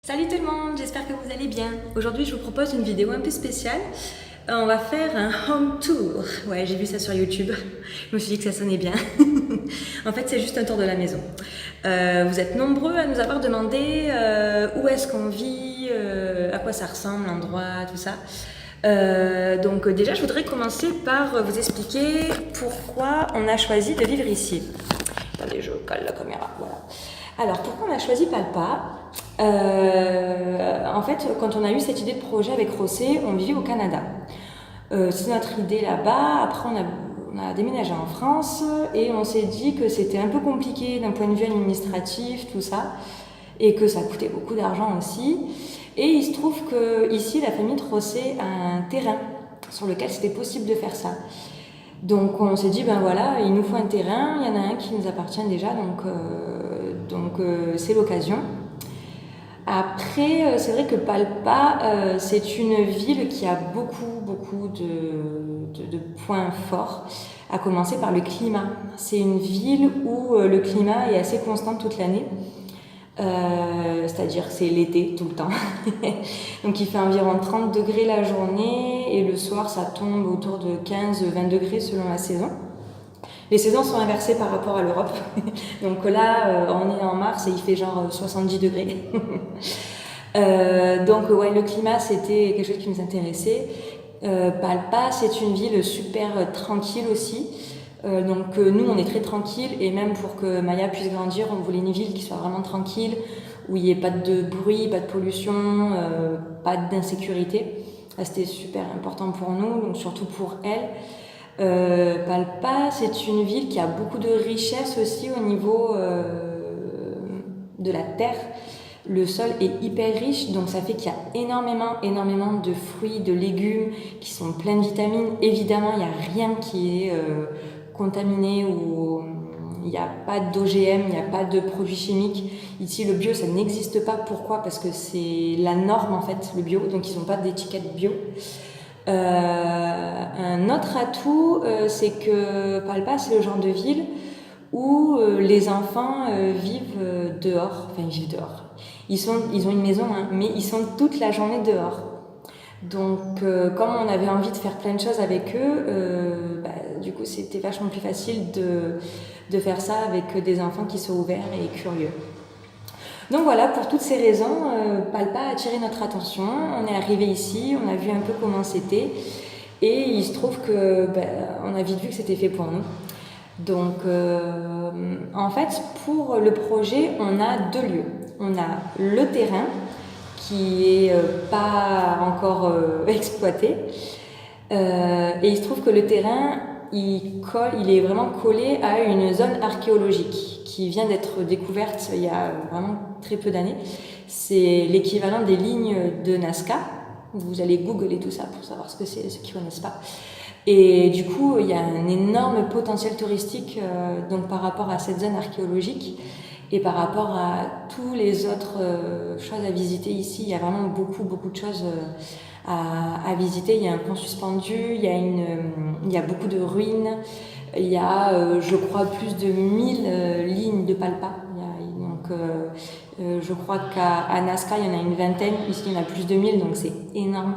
Salut tout le monde, j'espère que vous allez bien. Aujourd'hui, je vous propose une vidéo un peu spéciale. On va faire un home tour. Ouais, j'ai vu ça sur YouTube. Je me suis dit que ça sonnait bien. En fait, c'est juste un tour de la maison. Vous êtes nombreux à nous avoir demandé où est-ce qu'on vit, à quoi ça ressemble, l'endroit, tout ça. Donc déjà, je voudrais commencer par vous expliquer pourquoi on a choisi de vivre ici. Attendez, je cale la caméra, voilà. Alors, pourquoi on a choisi Palpa? En fait, quand on a eu cette idée de projet avec Rossé, on vivait au Canada. C'est notre idée là-bas. Après, on a déménagé en France et on s'est dit que c'était un peu compliqué d'un point de vue administratif, tout ça, et que ça coûtait beaucoup d'argent aussi. Et il se trouve que ici, la famille de Rossé a un terrain sur lequel c'était possible de faire ça. Donc on s'est dit, ben voilà, il nous faut un terrain, il y en a un qui nous appartient déjà, donc c'est l'occasion. Après, c'est vrai que Palpa, c'est une ville qui a beaucoup de points forts, à commencer par le climat. C'est une ville où le climat est assez constant toute l'année. C'est-à-dire c'est l'été tout le temps. Donc il fait environ 30 degrés la journée et le soir ça tombe autour de 15-20 degrés selon la saison. Les saisons sont inversées par rapport à l'Europe. Donc là on est en mars et il fait genre 70 degrés. Donc ouais, le climat c'était quelque chose qui nous intéressait. Palpa, c'est une ville super tranquille aussi. Donc nous on est très tranquille et même pour que Maya puisse grandir, on voulait une ville qui soit vraiment tranquille, où il n'y ait pas de bruit, pas de pollution, pas d'insécurité. C'était super important pour nous, donc surtout pour elle. Palpa, c'est une ville qui a beaucoup de richesse aussi au niveau de la terre. Le sol est hyper riche, donc ça fait qu'il y a énormément de fruits, de légumes qui sont pleins de vitamines. Évidemment, il n'y a rien qui est contaminé ou il n'y a pas d'OGM, il n'y a pas de produits chimiques. Ici, le bio, ça n'existe pas. Pourquoi? Parce que c'est la norme, en fait, le bio, donc ils n'ont pas d'étiquette bio. Un autre atout, c'est que Palpa, c'est le genre de ville où les enfants vivent dehors. Enfin, ils vivent dehors. Ils ont une maison, hein, mais ils sont toute la journée dehors. Donc, comme on avait envie de faire plein de choses avec eux, du coup, c'était vachement plus facile de faire ça avec des enfants qui sont ouverts et curieux. Donc voilà, pour toutes ces raisons, Palpa a attiré notre attention. On est arrivé ici, on a vu un peu comment c'était, et il se trouve que on a vite vu que c'était fait pour nous. Donc, en fait, pour le projet, on a deux lieux. On a le terrain qui est pas encore exploité, et il se trouve que le terrain, il est vraiment collé à une zone archéologique qui vient d'être découverte il y a vraiment très peu d'années. C'est l'équivalent des lignes de Nazca. Vous allez googler tout ça pour savoir ce que c'est, ceux qui ne connaissent pas. Et du coup, il y a un énorme potentiel touristique donc par rapport à cette zone archéologique et par rapport à tous les autres choses à visiter ici. Il y a vraiment beaucoup de choses à visiter. Il y a un pont suspendu, il y a beaucoup de ruines, il y a, je crois, plus de 1000 lignes de Palpa. Je crois qu'à Nazca, il y en a une vingtaine, ici il y en a plus de 1000, donc c'est énorme.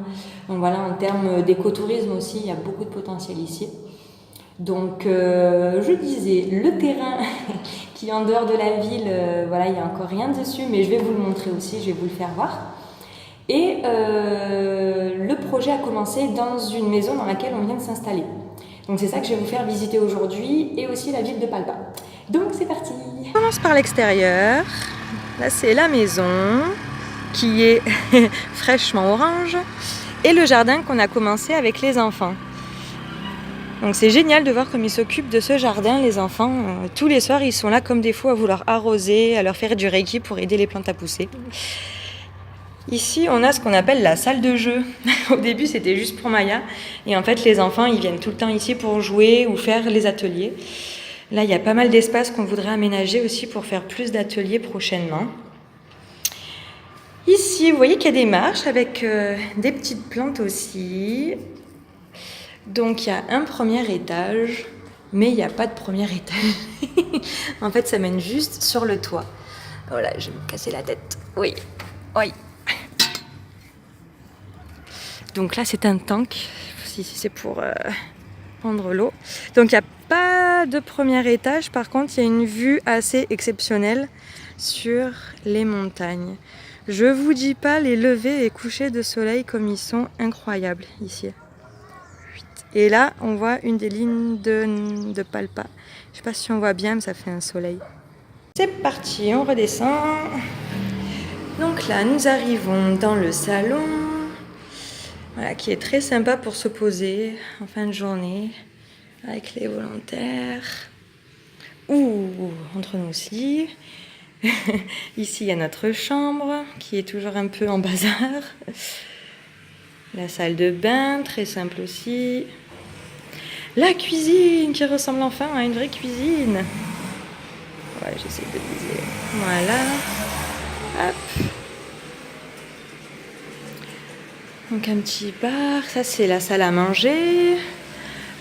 Donc voilà, en termes d'écotourisme aussi, il y a beaucoup de potentiel ici. Donc je disais, le terrain qui est en dehors de la ville, voilà, il n'y a encore rien dessus, mais je vais vous le montrer aussi, je vais vous le faire voir. Et le projet a commencé dans une maison dans laquelle on vient de s'installer. Donc c'est ça que je vais vous faire visiter aujourd'hui et aussi la ville de Palpa. Donc c'est parti! On commence par l'extérieur. Là c'est la maison qui est fraîchement orange et le jardin qu'on a commencé avec les enfants. Donc c'est génial de voir comme ils s'occupent de ce jardin, les enfants. Tous les soirs ils sont là comme des fous à vouloir arroser, à leur faire du reiki pour aider les plantes à pousser. Ici, on a ce qu'on appelle la salle de jeu. Au début, c'était juste pour Maya. Et en fait, les enfants, ils viennent tout le temps ici pour jouer ou faire les ateliers. Là, il y a pas mal d'espace qu'on voudrait aménager aussi pour faire plus d'ateliers prochainement. Ici, vous voyez qu'il y a des marches avec des petites plantes aussi. Donc, il y a un premier étage, mais il n'y a pas de premier étage. En fait, ça mène juste sur le toit. Voilà, je vais me casser la tête. Oui. Oui. Donc là, c'est un tank. Si c'est pour prendre l'eau. Donc il n'y a pas de premier étage. Par contre, il y a une vue assez exceptionnelle sur les montagnes. Je vous dis pas les levées et couchers de soleil comme ils sont incroyables ici. Et là, on voit une des lignes de Palpa. Je sais pas si on voit bien, mais ça fait un soleil. C'est parti, on redescend. Donc là, nous arrivons dans le salon. Voilà, qui est très sympa pour se poser en fin de journée avec les volontaires. Ou entre nous aussi. Ici, il y a notre chambre qui est toujours un peu en bazar. La salle de bain, très simple aussi. La cuisine qui ressemble enfin à une vraie cuisine. Ouais, j'essaie de viser. Voilà. Hop. Donc un petit bar. Ça, c'est la salle à manger.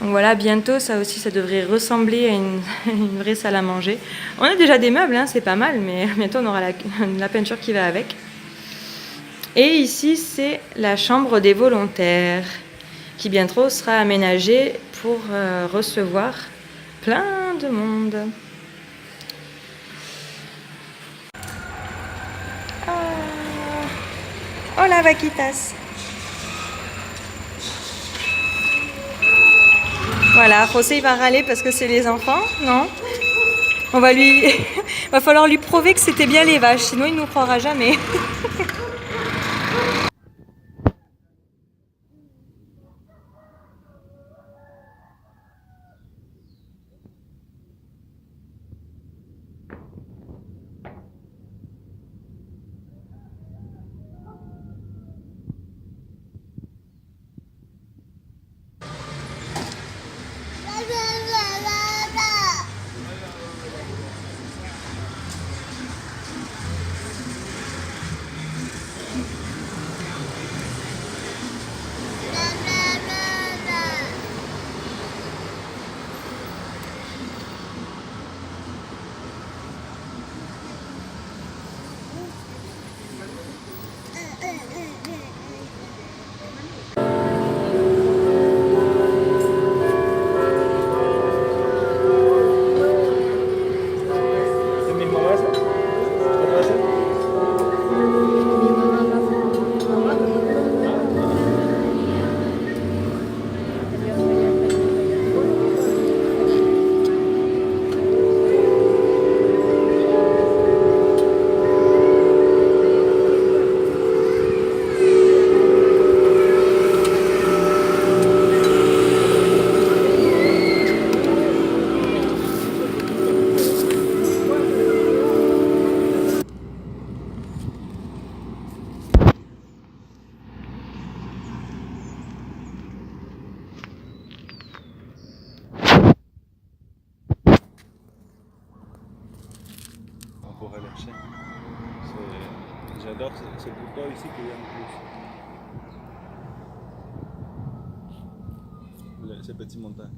Donc voilà, bientôt, ça aussi, ça devrait ressembler à une vraie salle à manger. On a déjà des meubles, hein, c'est pas mal, mais bientôt, on aura la peinture qui va avec. Et ici, c'est la chambre des volontaires, qui bientôt sera aménagée pour recevoir plein de monde. Oh la vaquitas! Voilà, José il va râler parce que c'est les enfants, non? On va lui... va falloir lui prouver que c'était bien les vaches, sinon il ne nous croira jamais. Pour relâcher. J'adore ce bouton ici qui vient de plus. Ces petites montagnes.